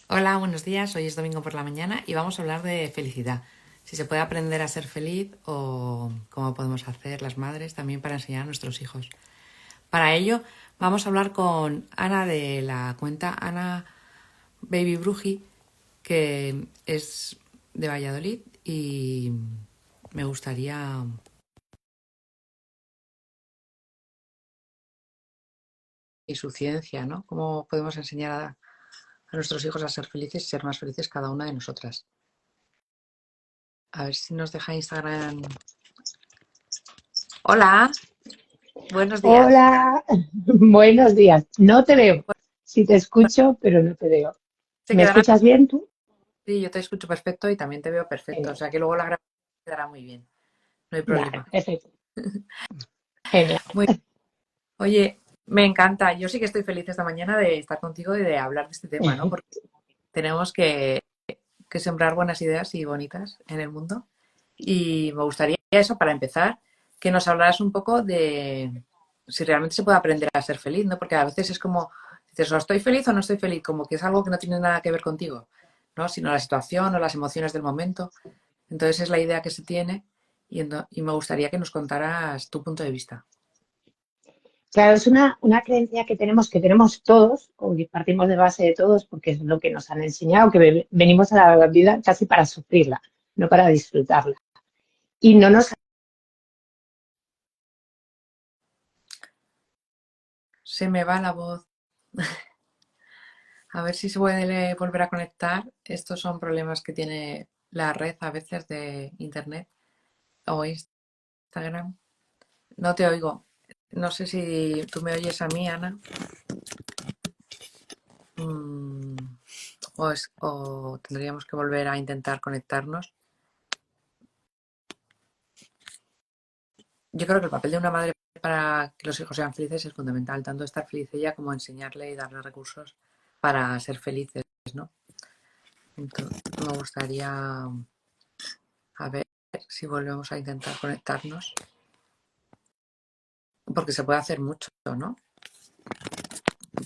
Hola, buenos días. Hoy es domingo por la mañana y vamos a hablar de felicidad. Si se puede aprender a ser feliz o cómo podemos hacer las madres también para enseñar a nuestros hijos. Para ello, vamos a hablar con Ana de la cuenta Ana Baby Bruji, que es de Valladolid y me gustaría y su ciencia, ¿no? Cómo podemos enseñar a nuestros hijos a ser felices y ser más felices cada una de nosotras. A ver si nos deja Instagram. Hola, buenos días. Hola, buenos días. No te veo. Sí te escucho, pero no te veo. Se ¿Me quedará. escuchas bien tú? Sí, yo te escucho perfecto y también te veo perfecto. O Genial. sea que luego la grabación quedará muy bien. No hay Vale, problema. perfecto. Genial. Muy, oye, me encanta. Yo sí que estoy feliz esta mañana de estar contigo y de hablar de este tema, ¿no? Porque tenemos que sembrar buenas ideas y bonitas en el mundo. Y me gustaría eso, para empezar, que nos hablaras un poco de si realmente se puede aprender a ser feliz, ¿no? Porque a veces es como, dices, o estoy feliz o no estoy feliz, como que es algo que no tiene nada que ver contigo, ¿no? Sino la situación o las emociones del momento. Entonces es la idea que se tiene y me gustaría que nos contaras tu punto de vista. Claro, es una creencia que tenemos todos, o que partimos de base de todos, porque es lo que nos han enseñado, que venimos a la vida casi para sufrirla, no para disfrutarla. Y no nos... Se me va la voz. A ver si se puede volver a conectar. Estos son problemas que tiene la red a veces de internet o Instagram. No te oigo. No sé si tú me oyes a mí, Ana. Mm, o tendríamos que volver a intentar conectarnos. Yo creo que el papel de una madre para que los hijos sean felices es fundamental, tanto estar feliz ella como enseñarle y darle recursos para ser felices, ¿no? Entonces, me gustaría a ver si volvemos a intentar conectarnos, porque se puede hacer mucho, ¿no?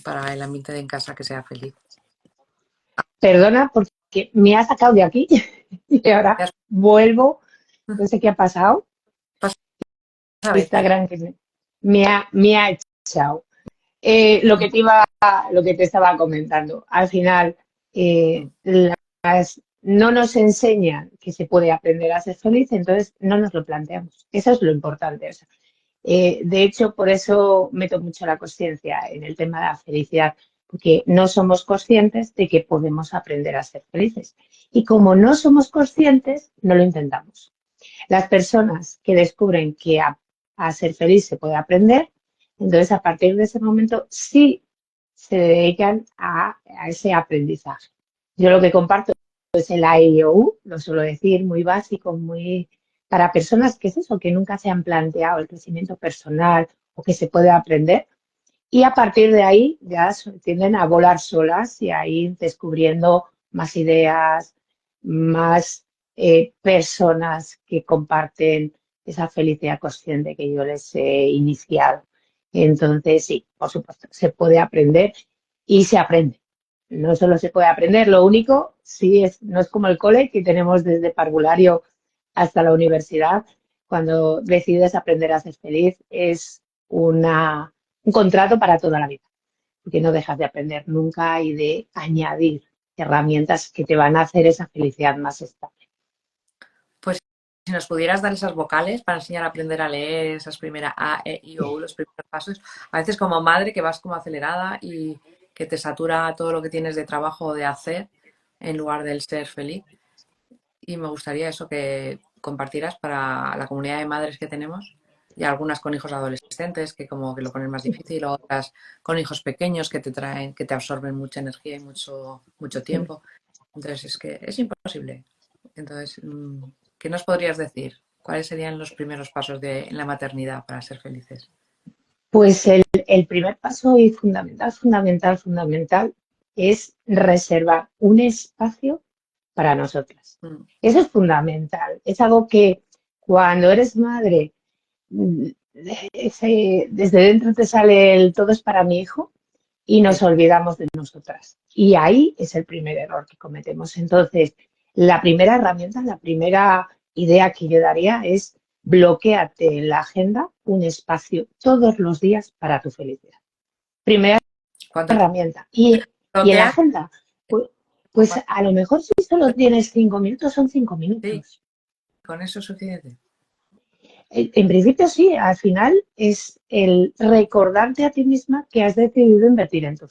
Para el ambiente de en casa que sea feliz. Perdona, porque me ha sacado de aquí y ahora vuelvo. No sé qué ha pasado. A veces. Instagram que me ha echado. Lo que te estaba comentando, al final no nos enseñan que se puede aprender a ser feliz, entonces no nos lo planteamos. Eso es lo importante. O sea, de hecho, por eso meto mucho la conciencia en el tema de la felicidad, porque no somos conscientes de que podemos aprender a ser felices. Y como no somos conscientes, no lo intentamos. Las personas que descubren que a ser feliz se puede aprender, entonces a partir de ese momento sí se dedican a ese aprendizaje. Yo lo que comparto es el AIOU, lo suelo decir, muy básico, muy para personas que es eso, que nunca se han planteado el crecimiento personal o que se puede aprender. Y a partir de ahí ya tienden a volar solas y a ir descubriendo más ideas, más personas que comparten esa felicidad consciente que yo les he iniciado. Entonces, sí, por supuesto, se puede aprender y se aprende. No solo se puede aprender, lo único, sí, no es como el cole que tenemos desde parvulario hasta la universidad. Cuando decides aprender a ser feliz, es un contrato para toda la vida, porque no dejas de aprender nunca y de añadir herramientas que te van a hacer esa felicidad más estable. Pues si nos pudieras dar esas vocales para enseñar a aprender a leer, esas primeras A, E, I, O, U, los primeros pasos, a veces como madre que vas como acelerada y que te satura todo lo que tienes de trabajo de hacer en lugar del ser feliz. Y me gustaría eso que compartieras para la comunidad de madres que tenemos y algunas con hijos adolescentes que como que lo ponen más difícil, o otras con hijos pequeños que te traen, que te absorben mucha energía y mucho tiempo. Entonces es que es imposible. Entonces, ¿qué nos podrías decir? ¿Cuáles serían los primeros pasos en la maternidad para ser felices? Pues el primer paso y fundamental, fundamental, fundamental es reservar un espacio para nosotras. Mm, Eso es fundamental. Es algo que cuando eres madre, desde dentro te sale el todo es para mi hijo. y Sí. nos olvidamos de nosotras. Y ahí es el primer error que cometemos. Entonces, la primera herramienta, la primera idea que yo daría es bloquéate en la agenda un espacio todos los días para tu felicidad. Primera ¿Cuánto te herramienta. Y en la bloqueas? agenda, pues a lo mejor si solo tienes 5 minutos, son 5 minutos. Sí, con eso es suficiente. En principio sí, al final es el recordarte a ti misma que has decidido invertir en tu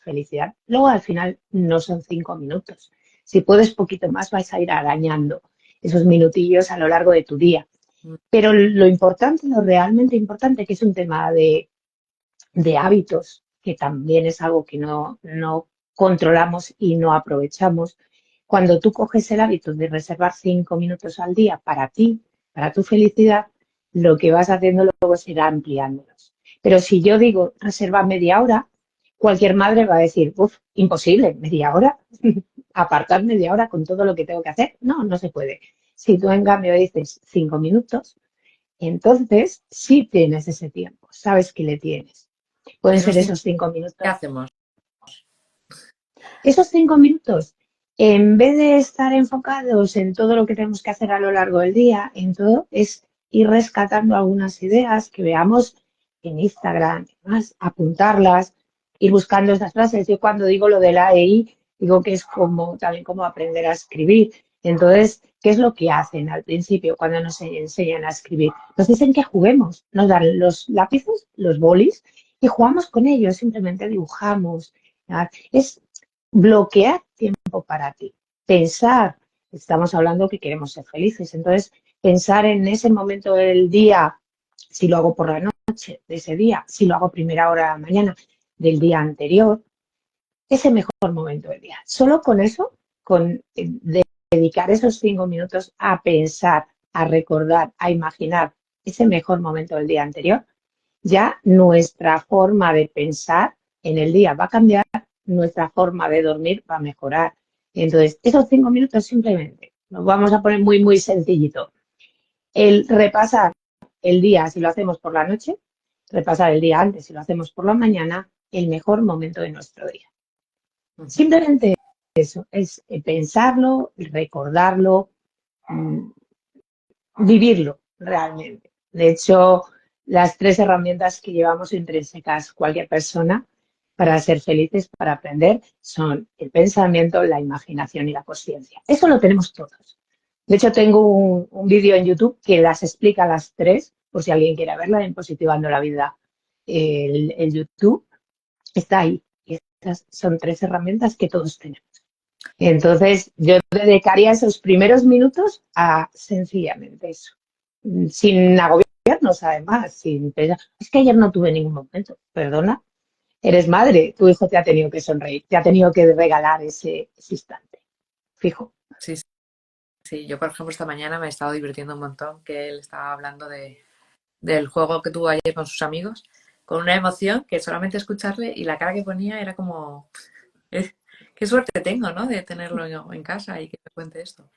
felicidad. Luego al final no son 5 minutos. Si puedes poquito más, vais a ir arañando esos minutillos a lo largo de tu día. Mm. Pero lo importante, lo realmente importante, que es un tema de hábitos, que también es algo que no controlamos y no aprovechamos. Cuando tú coges el hábito de reservar 5 minutos al día para ti, para tu felicidad, lo que vas haciendo luego es ir ampliándolos. Pero si yo digo reserva media hora, cualquier madre va a decir, uff, imposible, media hora, apartar media hora con todo lo que tengo que hacer. No, no se puede. Si tú en cambio dices 5 minutos, entonces sí tienes ese tiempo, sabes que le tienes. ¿Y Pueden esos ser cinco esos cinco qué minutos. hacemos? Esos 5 minutos, en vez de estar enfocados en todo lo que tenemos que hacer a lo largo del día, en todo, es ir rescatando algunas ideas que veamos en Instagram, más, apuntarlas, ir buscando esas frases. Yo cuando digo lo de la AEI, digo que es como también como aprender a escribir. Entonces, ¿qué es lo que hacen al principio cuando nos enseñan a escribir? Nos dicen que juguemos, nos dan los lápices, los bolis, y jugamos con ellos, simplemente dibujamos. ¿Verdad? Es bloquear tiempo para ti, pensar, estamos hablando que queremos ser felices, entonces pensar en ese momento del día, si lo hago por la noche de ese día, si lo hago a primera hora de la mañana del día anterior, ese mejor momento del día. Solo con eso, con dedicar esos 5 minutos a pensar, a recordar, a imaginar ese mejor momento del día anterior, ya nuestra forma de pensar en el día va a cambiar, nuestra forma de dormir va a mejorar. Entonces, esos 5 minutos simplemente, nos vamos a poner muy, muy sencillito. El repasar el día, si lo hacemos por la noche, repasar el día antes, si lo hacemos por la mañana, el mejor momento de nuestro día. Ujú. Simplemente eso, es pensarlo, recordarlo, vivirlo realmente. De hecho, las 3 herramientas que llevamos intrínsecas cualquier persona para Mm. ser felices, para aprender, son el pensamiento, la imaginación y la conciencia. Eso lo tenemos todos. De hecho, tengo un vídeo en YouTube que las explica las tres, por si alguien quiere verla, en Positivando la Vida, el YouTube está ahí. Y estas son 3 herramientas que todos tenemos. Entonces, yo dedicaría esos primeros minutos a sencillamente eso, sin agobiarnos además, sin pensar, es que ayer no tuve ningún momento, perdona, eres madre, tu hijo te ha tenido que sonreír, te ha tenido que regalar ese instante, fijo. Sí, sí. Yo, por ejemplo, esta mañana me he estado divirtiendo un montón, que él estaba hablando del juego que tuvo ayer con sus amigos, con una emoción que solamente escucharle y la cara que ponía era como, "Eh, qué suerte tengo, ¿no? De tenerlo en casa y que me cuente esto".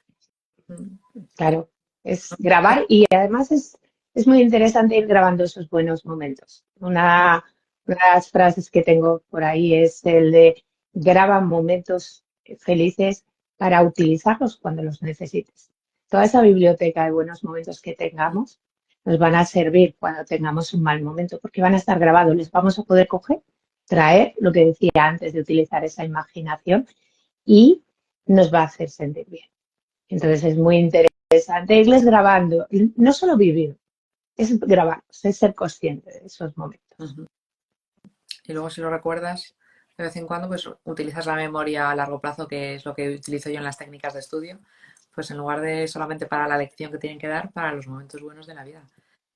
Mm. Claro, es grabar y además es muy interesante ir grabando esos buenos momentos. Una de las frases que tengo por ahí es el de graba momentos felices para utilizarlos cuando los necesites. Toda esa biblioteca de buenos momentos que tengamos nos van a servir cuando tengamos un mal momento porque van a estar grabados, les vamos a poder coger, traer lo que decía antes de utilizar esa imaginación y nos va a hacer sentir bien. Entonces es muy interesante irles grabando, no solo vivir, es grabar, es ser consciente de esos momentos. Ujú. Y luego si lo recuerdas de vez en cuando, pues utilizas la memoria a largo plazo, que es lo que utilizo yo en las técnicas de estudio, pues en lugar de solamente para la lección que tienen que dar, para los momentos buenos de la vida.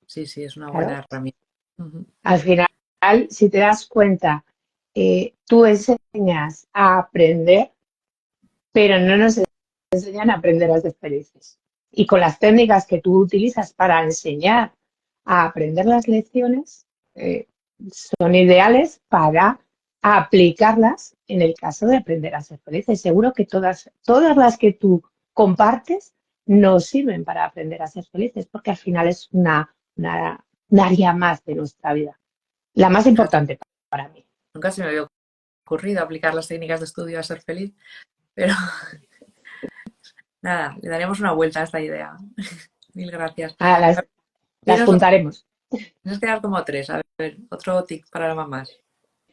Sí, sí, es una buena Claro. herramienta. Ujú. Al final, si te das cuenta, tú enseñas a aprender, pero no nos enseñan a aprender a ser felices. Y con las técnicas que tú utilizas para enseñar a aprender las lecciones, eh, son ideales para aplicarlas en el caso de aprender a ser felices. Seguro que todas las que tú compartes nos sirven para aprender a ser felices, porque al final es una área más de nuestra vida, la más Fíjate, importante para mí. nunca se me había ocurrido aplicar las técnicas de estudio a ser feliz, pero nada, le daremos una vuelta a esta idea. Mil gracias. Ah, las Dinos otro, juntaremos. tienes que dar como tres. A ver, otro tip para las mamás.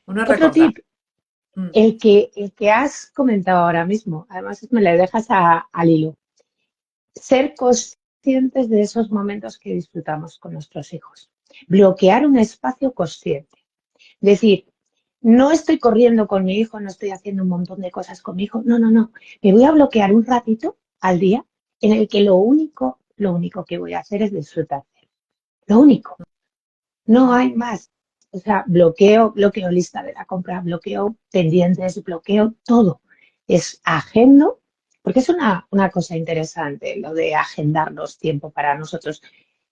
Uno es Otro recordar. tip, Mm, el que has comentado ahora mismo, además me le dejas al hilo. Ser conscientes de esos momentos que disfrutamos con nuestros hijos. Bloquear un espacio consciente. Decir, no estoy corriendo con mi hijo, no estoy haciendo un montón de cosas con mi hijo. No, no, no. Me voy a bloquear un ratito al día en el que lo único que voy a hacer es disfrutar. Lo único. No hay más. O sea, bloqueo lista de la compra, bloqueo pendientes, bloqueo todo. Es agendo, porque es una cosa interesante lo de agendarnos tiempo para nosotros.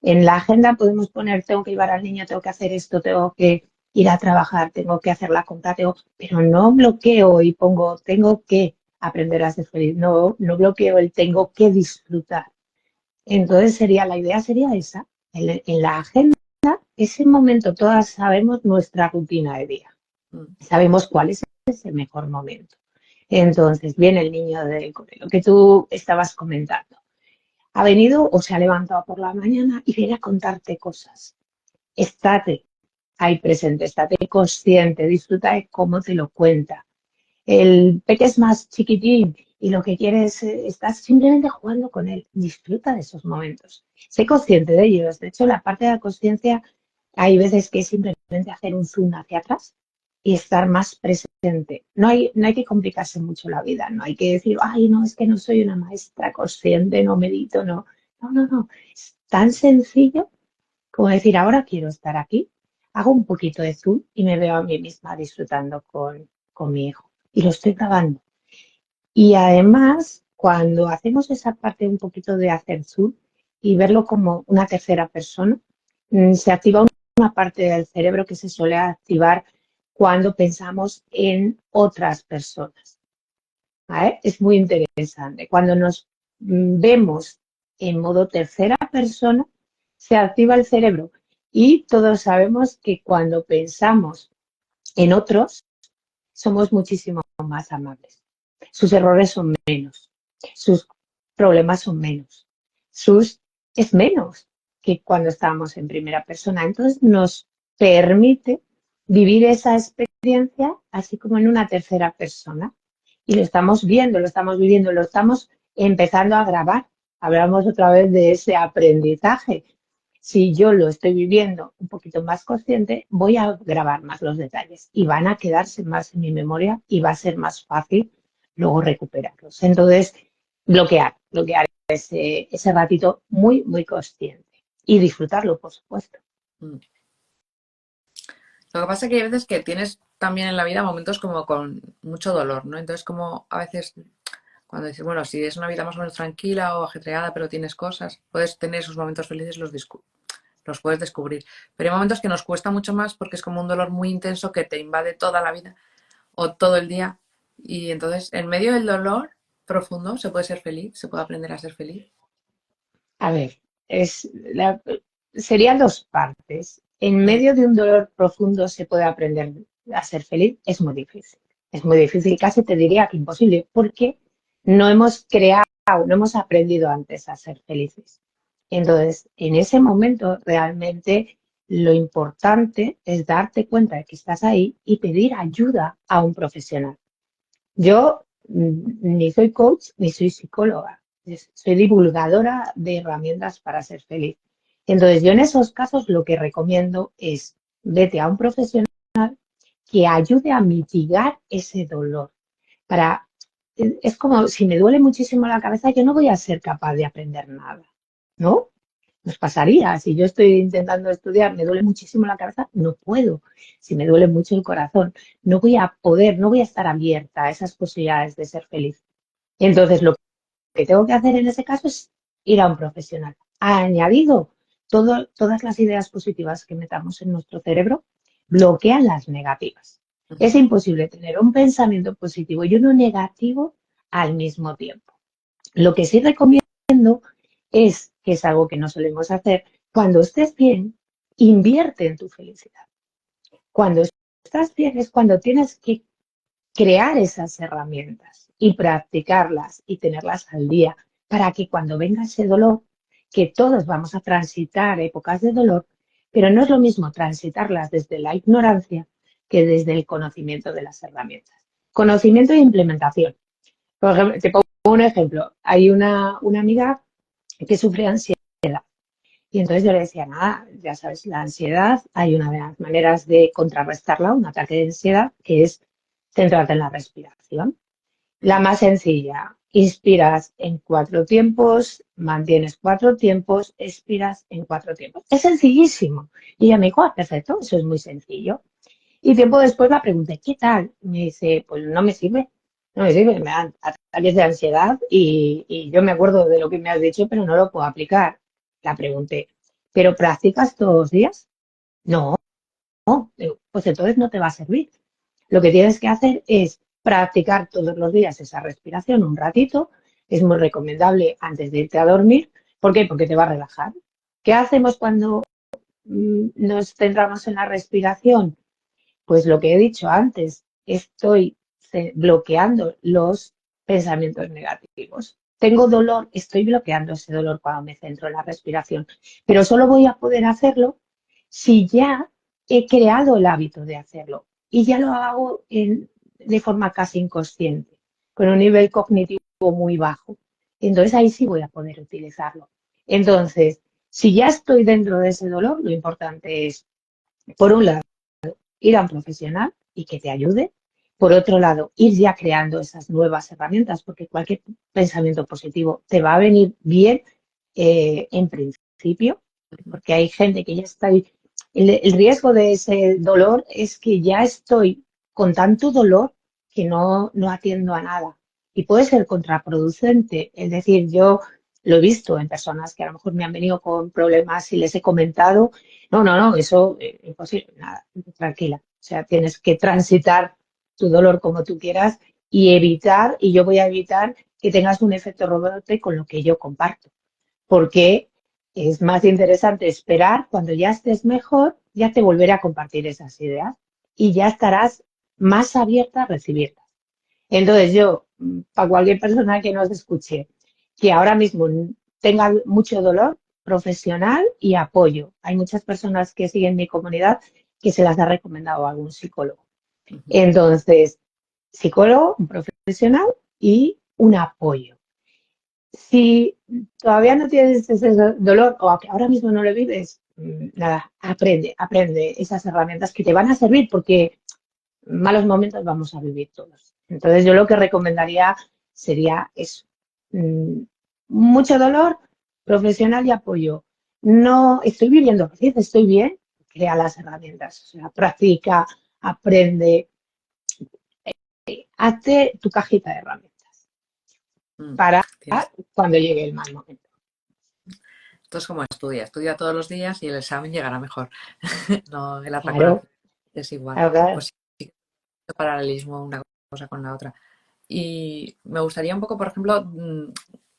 En la agenda podemos poner, tengo que llevar al niño, tengo que hacer esto, tengo que ir a trabajar, tengo que hacer la compra, pero no bloqueo y pongo, tengo que aprender a ser feliz. No, no bloqueo el tengo que disfrutar. Entonces la idea sería esa. En la agenda, ese momento, todas sabemos nuestra rutina de día. mm, Sabemos cuál es ese mejor momento. Entonces, viene el niño del colegio, lo que tú estabas comentando. Ha venido o se ha levantado por la mañana y viene a contarte cosas. Estate ahí presente, estate consciente, disfruta de cómo te lo cuenta. El peque es más chiquitín y lo que quiere es estar simplemente jugando con él. Disfruta de esos momentos. Sé consciente de ellos. De hecho, la parte de la conciencia, hay veces que es simplemente hacer un zoom hacia atrás y estar más presente. No hay que complicarse mucho la vida. No hay que decir, ay, no, es que no soy una maestra consciente, no medito, no. No, no, no. Es tan sencillo como decir, ahora quiero estar aquí, hago un poquito de zoom y me veo a mí misma disfrutando con mi hijo. Y lo estoy grabando. Y además, cuando hacemos esa parte un poquito de hacer zoom y verlo como una tercera persona, se activa una parte del cerebro que se suele activar cuando pensamos en otras personas. ¿Vale? Es muy interesante. Cuando nos vemos en modo tercera persona, se activa el cerebro. Y todos sabemos que cuando pensamos en otros, somos muchísimo más amables. Sus errores son menos, sus problemas son menos, sus es menos que cuando estábamos en primera persona. Entonces nos permite vivir esa experiencia así como en una tercera persona. Y lo estamos viendo, lo estamos viviendo, lo estamos empezando a grabar. Hablamos otra vez de ese aprendizaje. Si yo lo estoy viviendo un poquito más consciente, voy a grabar más los detalles y van a quedarse más en mi memoria y va a ser más fácil luego recuperarlos. Entonces, bloquear ese ratito muy, muy consciente y disfrutarlo, por supuesto. mm. Lo que pasa es que hay veces que tienes también en la vida momentos como con mucho dolor, ¿no? Entonces, como a veces cuando dices, bueno, si es una vida más o menos tranquila o ajetreada, pero tienes cosas, puedes tener esos momentos felices, los puedes descubrir. Pero hay momentos que nos cuesta mucho más porque es como un dolor muy intenso que te invade toda la vida o todo el día. Y entonces, en medio del dolor profundo, se puede ser feliz, se puede aprender a ser feliz. A ver, serían dos partes. En Mm, medio de un dolor profundo se puede aprender a ser feliz. Es muy difícil. Es muy difícil, casi te diría que imposible, porque no hemos creado, no hemos aprendido antes a ser felices. Entonces, en ese momento, realmente lo importante es darte cuenta de que estás ahí y pedir ayuda a un profesional. Yo ni soy coach ni soy psicóloga, soy divulgadora de herramientas para ser feliz. Entonces, yo en esos casos lo que recomiendo es vete a un profesional que ayude a mitigar ese dolor. Para, es como si me duele muchísimo la cabeza, yo no voy a ser capaz de aprender nada, ¿no? Nos pasaría. Si yo estoy intentando estudiar, me duele muchísimo la cabeza, no puedo. Si me duele mucho el corazón, no voy a poder, no voy a estar abierta a esas posibilidades de ser feliz. Entonces, lo que tengo que hacer en ese caso es ir a un profesional. Añadido, todas las ideas positivas que metamos en nuestro cerebro bloquean las negativas. Es imposible tener un pensamiento positivo y uno negativo al mismo tiempo. Lo que sí recomiendo es, que es algo que no solemos hacer, cuando estés bien, invierte en tu felicidad. Cuando estás bien es cuando tienes que crear esas herramientas y practicarlas y tenerlas al día para que cuando venga ese dolor, que todos vamos a transitar épocas de dolor, pero no es lo mismo transitarlas desde la ignorancia que desde el conocimiento de las herramientas. Conocimiento e implementación. Por ejemplo, te pongo un ejemplo. Hay una amiga que sufre ansiedad y entonces yo le decía, nada, ya sabes, la ansiedad, hay una de las maneras de contrarrestarla, un ataque de ansiedad, que es centrarte en la respiración. La más sencilla, inspiras en 4 tiempos, mantienes 4 tiempos, expiras en 4 tiempos. Es sencillísimo. Y ella me dijo, ah, perfecto, eso es muy sencillo. Y tiempo después la pregunté, ¿qué tal? Me dice, pues no me sirve, no me sirve, me dan ataques de ansiedad y yo me acuerdo de lo que me has dicho, pero no lo puedo aplicar. La pregunté, ¿pero practicas todos los días? No, digo, pues entonces no te va a servir. Lo que tienes que hacer es practicar todos los días esa respiración un ratito. Es muy recomendable antes de irte a dormir. ¿Por qué? Porque te va a relajar. ¿Qué hacemos cuando nos centramos en la respiración? Pues lo que he dicho antes, estoy bloqueando los pensamientos negativos. Tengo dolor, estoy bloqueando ese dolor cuando me centro en la respiración, pero solo voy a poder hacerlo si ya he creado el hábito de hacerlo y ya lo hago de forma casi inconsciente, con un nivel cognitivo muy bajo. Entonces ahí sí voy a poder utilizarlo. Entonces, si ya estoy dentro de ese dolor, lo importante es, por un lado, ir a un profesional y que te ayude. Por otro lado, ir ya creando esas nuevas herramientas, porque cualquier pensamiento positivo te va a venir bien en principio, porque hay gente que ya está ahí. El riesgo de ese dolor es que ya estoy con tanto dolor que no atiendo a nada. Y puede ser contraproducente. Es decir, yo lo he visto en personas que a lo mejor me han venido con problemas y les he comentado, no, eso imposible, nada, tranquila. O sea, tienes que transitar tu dolor como tú quieras y evitar, y yo voy a evitar que tengas un efecto rebote con lo que yo comparto, porque es más interesante esperar cuando ya estés mejor, ya te volveré a compartir esas ideas y ya estarás más abierta a recibirlas. Entonces yo, para cualquier persona que nos escuche, que ahora mismo tenga mucho dolor profesional y apoyo. Hay muchas personas que siguen mi comunidad que se las ha recomendado a algún psicólogo. Entonces, psicólogo, un profesional y un apoyo. Si todavía no tienes ese dolor o que ahora mismo no lo vives, nada, aprende esas herramientas que te van a servir porque malos momentos vamos a vivir todos. Entonces yo lo que recomendaría sería eso. Mm, Mucho dolor, profesional y apoyo. No estoy viviendo feliz, estoy bien, crea las herramientas. O sea, practica, aprende, hazte tu cajita de herramientas Mm, para tienes- cuando llegue el mal momento. Esto es como estudia todos los días y el examen llegará mejor. No, el ataque Claro, es igual. claro, claro. Pues sí, paralelismo una cosa con la otra. Y me gustaría un poco, por ejemplo,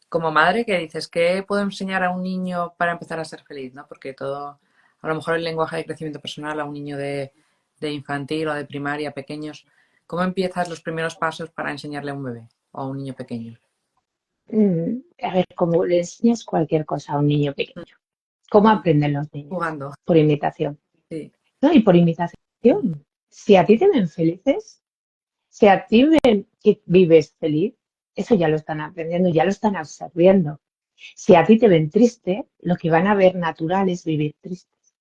como madre, que dices, ¿qué puedo enseñar a un niño para empezar a ser feliz? ¿No? Porque todo, a lo mejor el lenguaje de crecimiento personal a un niño de infantil o de primaria, pequeños, ¿cómo empiezas los primeros pasos para enseñarle a un bebé o a un niño pequeño? A ver, como le enseñas cualquier cosa a un niño pequeño, ¿cómo aprenden los niños? Jugando, Por imitación. sí. No, y por imitación. Si a ti te ven felices, si a ti ven que vives feliz, eso ya lo están aprendiendo, ya lo están absorbiendo. Si a ti te ven triste, lo que van a ver natural es vivir tristes.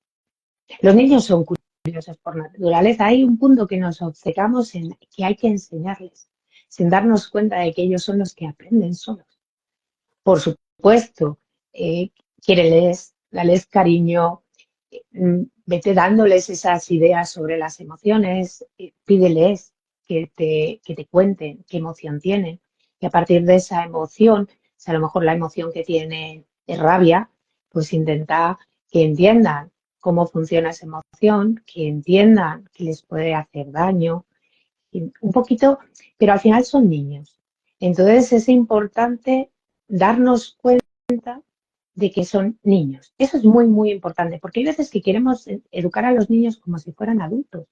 Los niños son curiosos por naturaleza. Hay un punto que nos obcecamos en que hay que enseñarles, sin darnos cuenta de que ellos son los que aprenden solos. Por supuesto, eh, quiéreles, dales cariño, vete dándoles esas ideas sobre las emociones, pídeles que te cuenten qué emoción tienen. Y a partir de esa emoción, si a lo mejor la emoción que tienen es rabia, pues intenta que entiendan cómo funciona esa emoción, que entiendan que les puede hacer daño, y un poquito, pero al final son niños. Entonces es importante darnos cuenta de que son niños. Eso es muy, muy importante, porque hay veces que queremos educar a los niños como si fueran adultos.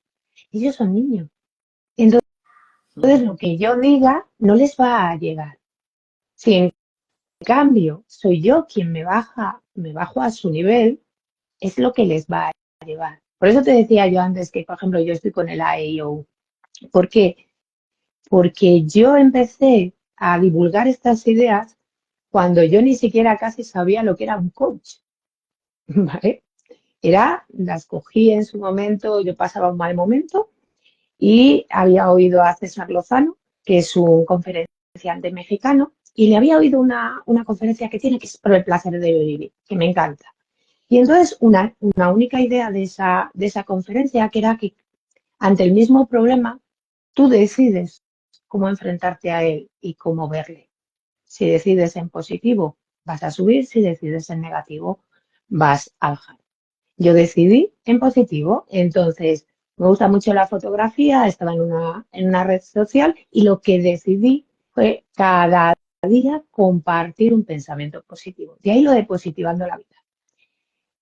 Ellos son niños. Entonces Entonces, lo que yo diga no les va a llegar. Si en cambio soy yo quien me bajo a su nivel, es lo que les va a llevar. Por eso te decía yo antes que, por ejemplo, yo estoy con el AEIO. ¿Por qué? Porque yo empecé a divulgar estas ideas cuando yo ni siquiera casi sabía lo que era un coach, ¿vale? Las cogí en su momento, yo pasaba un mal momento y había oído a César Lozano, que es un conferenciante mexicano, y le había oído una conferencia que tiene, que es por el placer de vivir, que me encanta. Y entonces una única idea de esa conferencia, que era que ante el mismo problema, tú decides cómo enfrentarte a él y cómo verle. Si decides en positivo, vas a subir; si decides en negativo, vas a bajar. Yo decidí en positivo, entonces me gusta mucho la fotografía, estaba en una red social y lo que decidí fue cada día compartir un pensamiento positivo. De ahí lo de positivando la vida.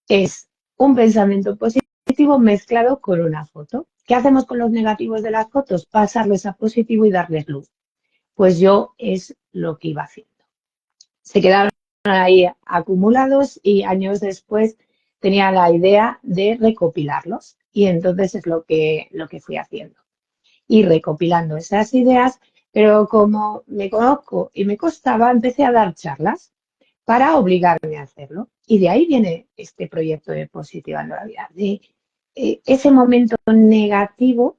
Es un pensamiento positivo mezclado con una foto. ¿Qué hacemos con los negativos de las fotos? Pasarles a positivo y darles luz. Pues yo es lo que iba haciendo. Se quedaron ahí acumulados y años después tenía la idea de recopilarlos. Y entonces es lo que fui haciendo. Y recopilando esas ideas, pero como me conozco y me costaba, empecé a dar charlas para obligarme a hacerlo. Y de ahí viene este proyecto de Positivando la Vida, de ese momento negativo,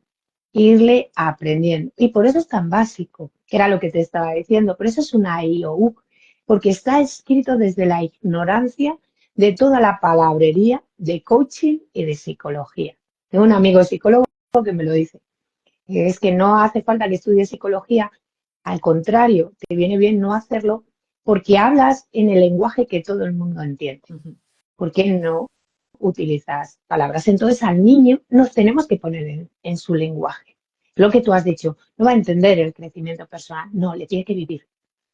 irle aprendiendo. Y por eso es tan básico, que era lo que te estaba diciendo. Por eso es una IOU, porque está escrito desde la ignorancia de toda la palabrería de coaching y de psicología. Tengo un amigo psicólogo que me lo dice. Es que no hace falta que estudies psicología, al contrario, te viene bien no hacerlo porque hablas en el lenguaje que todo el mundo entiende. ¿Por qué no utilizas palabras? Entonces al niño nos tenemos que poner en su lenguaje. Lo que tú has dicho, no va a entender el crecimiento personal, no, le tiene que vivir.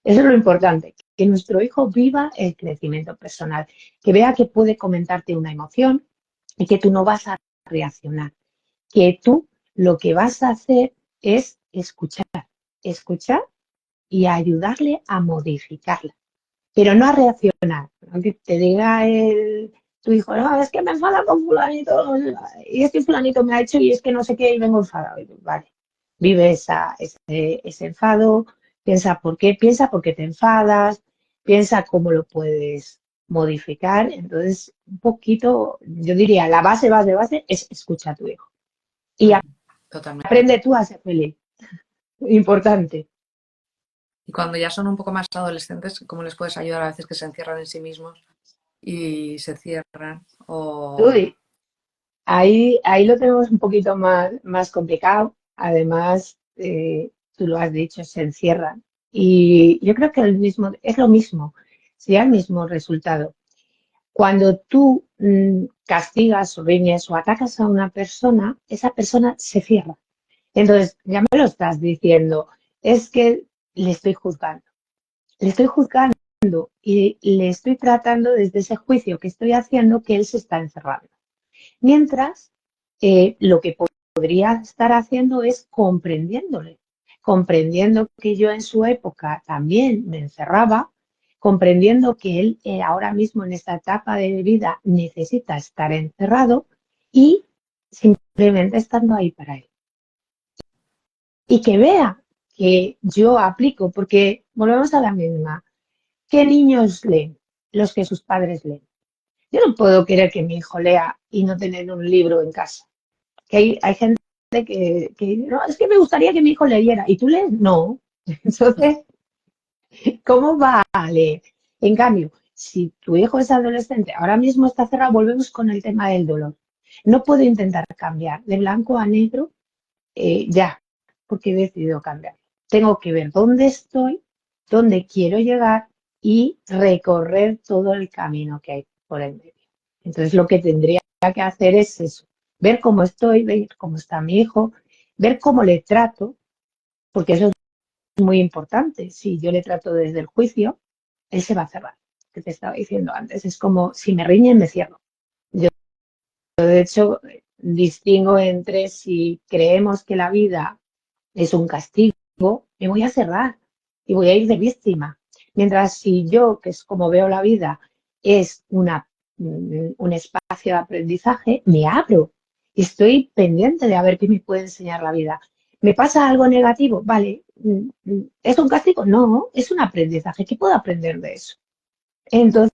Eso es lo importante, que nuestro hijo viva el crecimiento personal, que vea que puede comentarte una emoción y que tú no vas a reaccionar, que tú lo que vas a hacer es escuchar y ayudarle a modificarla, pero no a reaccionar. Aunque te diga tu hijo, no, es que me enfada con fulanito, y es que fulanito me ha hecho y es que no sé qué y vengo enfadado. Vale, vive ese enfado, piensa por qué te enfadas, piensa cómo lo puedes modificar. Entonces, un poquito, yo diría, la base es escucha a tu hijo. Y Totalmente. aprende tú a ser feliz. Importante. Y cuando ya son un poco más adolescentes, ¿cómo les puedes ayudar a veces que se encierran en sí mismos y se cierran? O... Uy, ahí lo tenemos un poquito más complicado. Además, tú lo has dicho, se encierran. Y yo creo que es lo mismo, sería el mismo resultado. Cuando tú castigas o riñes o atacas a una persona, esa persona se cierra. Entonces, ya me lo estás diciendo, es que le estoy juzgando. Le estoy juzgando y le estoy tratando desde ese juicio que estoy haciendo que él se está encerrando. Mientras, lo que podría estar haciendo es comprendiéndole, comprendiendo que yo en su época también me encerraba, comprendiendo que él ahora mismo en esta etapa de vida necesita estar encerrado y simplemente estando ahí para él. Y que vea que yo aplico, porque volvemos a la misma. ¿Qué niños leen? Los que sus padres leen. Yo no puedo querer que mi hijo lea y no tener un libro en casa. Que hay gente que no, es que me gustaría que mi hijo leyera. ¿Y tú lees? No. Entonces, ¿cómo va a leer? En cambio, si tu hijo es adolescente, ahora mismo está cerrado, volvemos con el tema del dolor. No puedo intentar cambiar de blanco a negro ya, porque he decidido cambiar. Tengo que ver dónde estoy, dónde quiero llegar y recorrer todo el camino que hay por el medio. Entonces, lo que tendría que hacer es eso, ver cómo estoy, ver cómo está mi hijo, ver cómo le trato, porque eso es muy importante. Si yo le trato desde el juicio, él se va a cerrar, que te estaba diciendo antes. Es como si me riñen, me cierro. Yo, de hecho, distingo entre si creemos que la vida es un castigo me voy a cerrar y voy a ir de víctima. Mientras si yo, que es como veo la vida, es un espacio de aprendizaje, me abro. Estoy pendiente de a ver qué me puede enseñar la vida. ¿Me pasa algo negativo? Vale. ¿Es un castigo? No, es un aprendizaje. ¿Qué puedo aprender de eso? Entonces,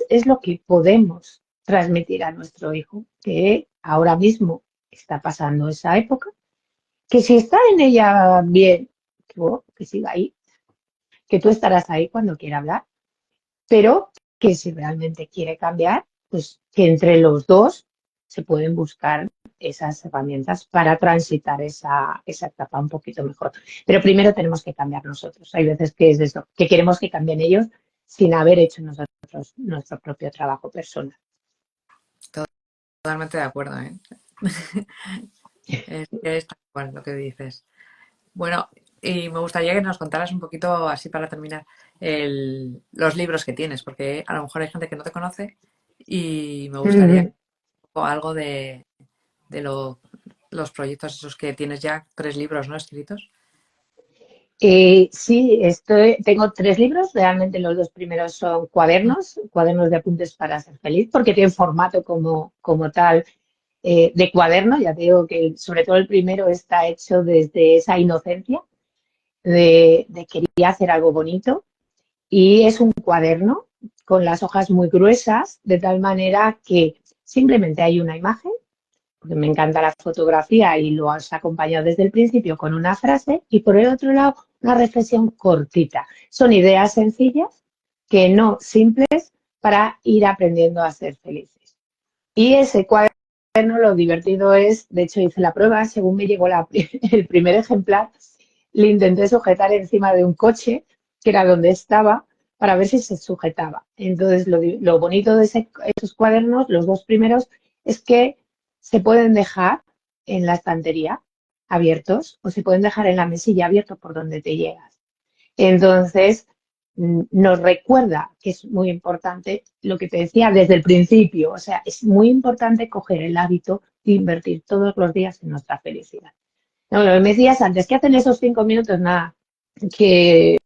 es lo que podemos transmitir a nuestro hijo, que ahora mismo está pasando esa época, que si está en ella bien, que siga ahí, que tú estarás ahí cuando quiera hablar, pero que si realmente quiere cambiar, pues que entre los dos se pueden buscar esas herramientas para transitar esa etapa un poquito mejor. Pero primero tenemos que cambiar nosotros. Hay veces que es eso, que queremos que cambien ellos sin haber hecho nosotros nuestro propio trabajo personal. Totalmente de acuerdo, ¿eh? Es que es tal cual lo que dices. Bueno, y me gustaría que nos contaras un poquito, así para terminar, los libros que tienes, porque a lo mejor hay gente que no te conoce y me gustaría Mm, que algo de los proyectos esos que tienes ya, 3 libros, ¿no? Escritos. sí, tengo 3 libros, realmente los 2 primeros son cuadernos de apuntes para ser feliz, porque tienen formato como tal de cuaderno. Ya te digo que sobre todo el primero está hecho desde esa inocencia de quería hacer algo bonito y es un cuaderno con las hojas muy gruesas, de tal manera que simplemente hay una imagen, porque me encanta la fotografía y lo has acompañado desde el principio con una frase y por el otro lado una reflexión cortita. Son ideas sencillas que no simples para ir aprendiendo a ser felices. Y ese cuaderno, lo divertido es, de hecho hice la prueba, según me llegó el primer ejemplar, le intenté sujetar encima de un coche, que era donde estaba, para ver si se sujetaba. Entonces, lo bonito de esos cuadernos, los 2 primeros, es que se pueden dejar en la estantería abiertos o se pueden dejar en la mesilla abiertos por donde te llegas. Entonces, nos recuerda que es muy importante lo que te decía desde el principio, o sea, es muy importante coger el hábito de invertir todos los días en nuestra felicidad. No, lo que me decías antes, ¿qué hacen esos 5 minutos? Nada, que,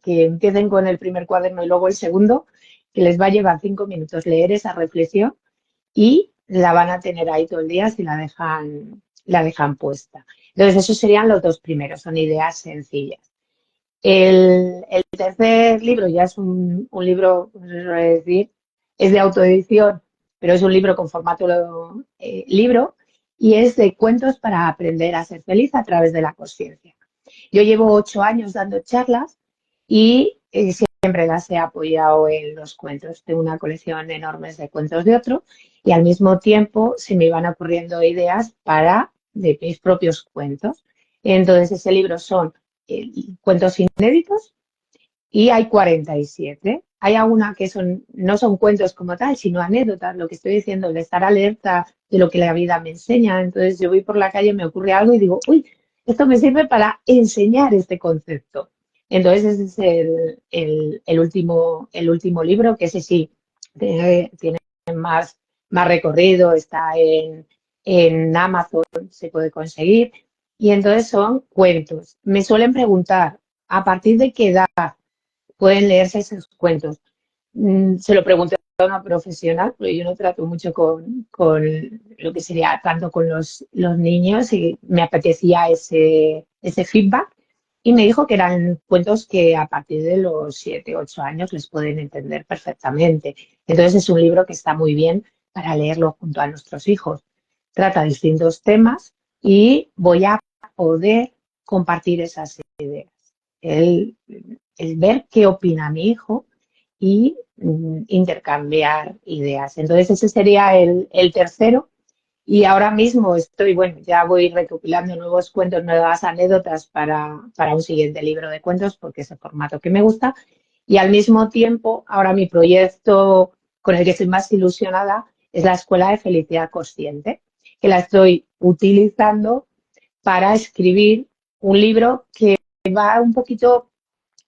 que empiecen con el primer cuaderno y luego el segundo, que les va a llevar 5 minutos leer esa reflexión y la van a tener ahí todo el día si la dejan puesta. Entonces, esos serían los 2 primeros, son ideas sencillas. El tercer libro ya es un libro, no sé decir, es de autoedición, pero es un libro con formato libro y es de cuentos para aprender a ser feliz a través de la conciencia. Yo llevo 8 años dando charlas y siempre las he apoyado en los cuentos. Tengo una colección enorme de cuentos de otro y al mismo tiempo se me iban ocurriendo ideas de mis propios cuentos. Entonces, ese libro son cuentos inéditos y hay 47. Hay alguna que no son cuentos como tal, sino anécdotas, lo que estoy diciendo, de estar alerta de lo que la vida me enseña. Entonces yo voy por la calle, me ocurre algo y digo, uy, esto me sirve para enseñar este concepto. Entonces ese es el último libro, que ese sí tiene más recorrido, está en Amazon, se puede conseguir. Y entonces son cuentos. Me suelen preguntar, ¿a partir de qué edad pueden leerse esos cuentos? Se lo pregunté a una profesional, porque yo no trato mucho con lo que sería tanto con los niños y me apetecía ese feedback. Y me dijo que eran cuentos que a partir de los 7, 8 años les pueden entender perfectamente. Entonces es un libro que está muy bien para leerlo junto a nuestros hijos. Trata distintos temas y voy a poder compartir esas ideas. El, el ver qué opina mi hijo y intercambiar ideas. Entonces ese sería el tercero. Y ahora mismo bueno, ya voy recopilando nuevos cuentos, nuevas anécdotas para un siguiente libro de cuentos, porque es el formato que me gusta. Y al mismo tiempo, ahora mi proyecto con el que estoy más ilusionada es la Escuela de Felicidad Consciente, que la estoy utilizando para escribir un libro que va un poquito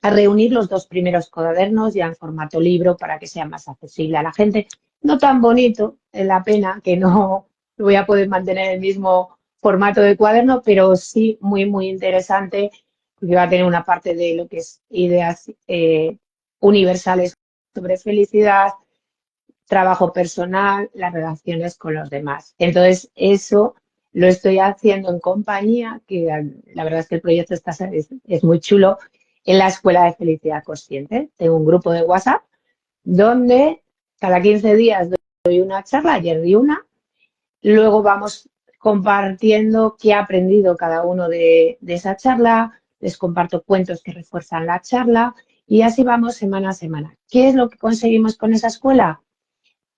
a reunir los 2 primeros cuadernos ya en formato libro para que sea más accesible a la gente. No tan bonito, es la pena que no voy a poder mantener el mismo formato de cuaderno, pero sí muy, muy interesante porque va a tener una parte de lo que es ideas universales sobre felicidad, trabajo personal, las relaciones con los demás. Entonces, eso lo estoy haciendo en compañía, que la verdad es que el proyecto es muy chulo, en la Escuela de Felicidad Consciente. Tengo un grupo de WhatsApp donde cada 15 días doy una charla, ayer di una, luego vamos compartiendo qué ha aprendido cada uno de esa charla, les comparto cuentos que refuerzan la charla y así vamos semana a semana. ¿Qué es lo que conseguimos con esa escuela?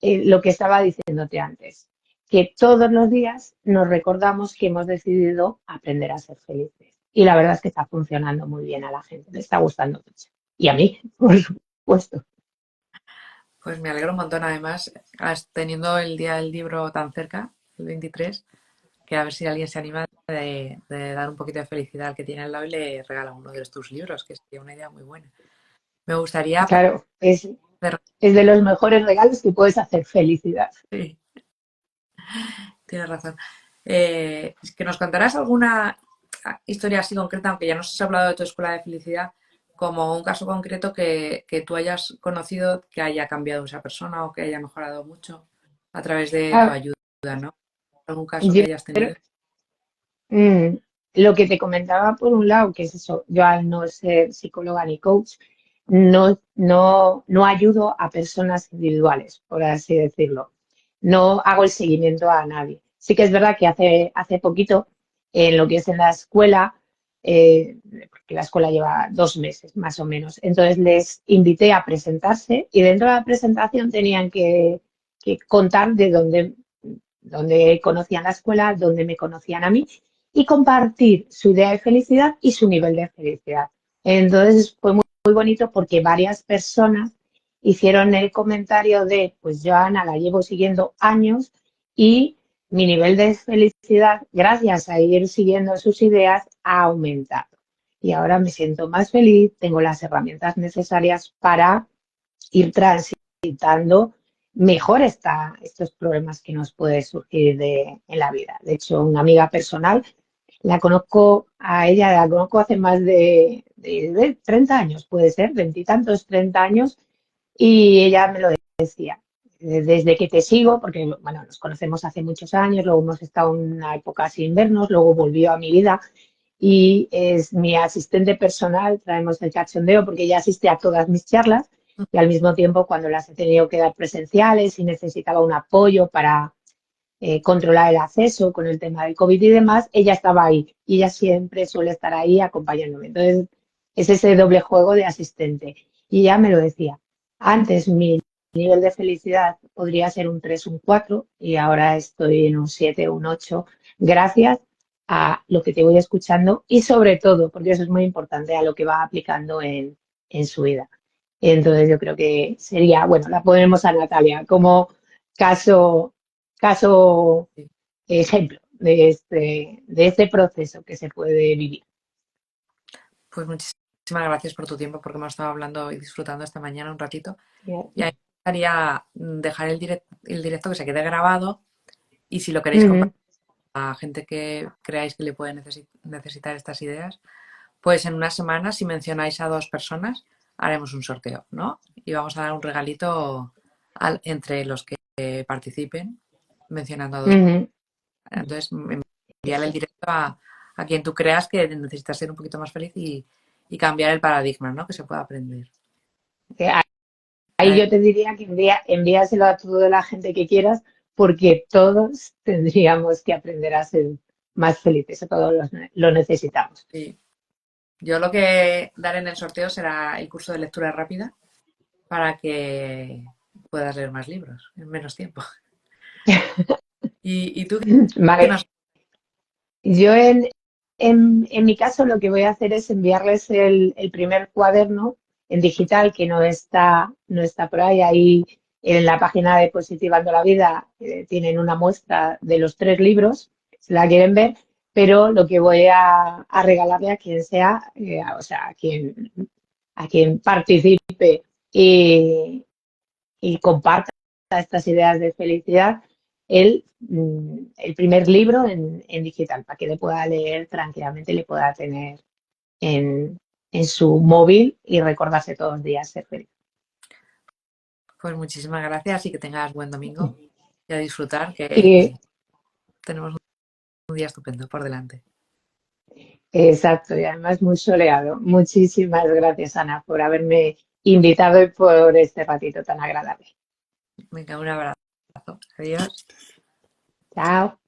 Lo que estaba diciéndote antes, que todos los días nos recordamos que hemos decidido aprender a ser felices. Y la verdad es que está funcionando muy bien a la gente, le está gustando mucho. Y a mí, por supuesto. Pues me alegro un montón, además, teniendo el día del libro tan cerca, el 23, que a ver si alguien se anima de dar un poquito de felicidad al que tiene al lado y le regala uno de tus libros, que sería una idea muy buena. Me gustaría Claro, hacer... es de los mejores regalos que puedes hacer felicidad. Sí, tienes razón. Que nos contarás alguna historia así concreta, aunque ya nos has hablado de tu escuela de felicidad, como un caso concreto que tú hayas conocido que haya cambiado esa persona o que haya mejorado mucho a través de tu Ah, ayuda, ¿no? ¿Algún caso yo que hayas tenido? Mm, lo que te comentaba por un lado, que es eso, yo al no ser psicóloga ni coach, no ayudo a personas individuales, por así decirlo. No hago el seguimiento a nadie. Sí que es verdad que hace poquito, en lo que es en la escuela, porque la escuela lleva 2 meses más o menos, entonces les invité a presentarse y dentro de la presentación tenían que contar de dónde conocían la escuela, dónde me conocían a mí y compartir su idea de felicidad y su nivel de felicidad. Entonces fue muy bonito porque varias personas hicieron el comentario de, pues yo a Ana la llevo siguiendo años y mi nivel de felicidad, gracias a ir siguiendo sus ideas, ha aumentado. Y ahora me siento más feliz, tengo las herramientas necesarias para ir transitando mejor estos problemas que nos puede surgir en la vida. De hecho, una amiga personal la conozco a ella, la conozco hace más de 30 años, puede ser, veintitantos, 30 años, y ella me lo decía. Desde que te sigo, porque bueno, nos conocemos hace muchos años, luego hemos estado en una época sin vernos, luego volvió a mi vida y es mi asistente personal, traemos el cachondeo porque ella asiste a todas mis charlas y al mismo tiempo cuando las he tenido que dar presenciales y necesitaba un apoyo para controlar el acceso con el tema del COVID y demás, ella estaba ahí y ella siempre suele estar ahí acompañándome. Entonces, es ese doble juego de asistente. Y ella me lo decía, antes mi nivel de felicidad podría ser un 3 un 4 y ahora estoy en un 7 un 8 gracias a lo que te voy escuchando y sobre todo, porque eso es muy importante, a lo que va aplicando en su vida. Entonces yo creo que sería, bueno, la ponemos a Natalia como caso caso Sí. ejemplo de este proceso que se puede vivir. Pues muchísimas gracias por tu tiempo, porque hemos estado hablando y disfrutando esta mañana un ratito. Y a mí me gustaría dejar el directo que se quede grabado y si lo queréis Ujú. compartir a gente que creáis que le puede necesitar estas ideas, pues en una semana, si mencionáis a 2 personas, haremos un sorteo, ¿no? Y vamos a dar un regalito entre los que participen, mencionando a 2. Ujú. Entonces, enviar el Eso. directo a quien tú creas que necesita ser un poquito más feliz y cambiar el paradigma, ¿no? Que se pueda aprender. Que ahí yo te diría que envíaselo a toda la gente que quieras, porque todos tendríamos que aprender a ser más felices, a todos lo necesitamos. Sí. Yo lo que daré en el sorteo será el curso de lectura rápida para que puedas leer más libros en menos tiempo. ¿Y tú qué Vale, nos... yo en mi caso lo que voy a hacer es enviarles el primer cuaderno en digital que no está por ahí. Ahí en la página de Positivando la Vida tienen una muestra de los 3 libros, si la quieren ver, pero lo que voy a regalarle a quien sea, o sea, a quien participe y, y comparta estas ideas de felicidad, el primer libro en digital, para que le pueda leer tranquilamente, le pueda tener. en su móvil y recordarse todos los días ser feliz. Pues muchísimas gracias y que tengas buen domingo y a disfrutar, que Y tenemos un día estupendo por delante. exacto, y además muy soleado. Muchísimas gracias, Ana, por haberme invitado y por este ratito tan agradable. Venga, un abrazo. Adiós. Chao.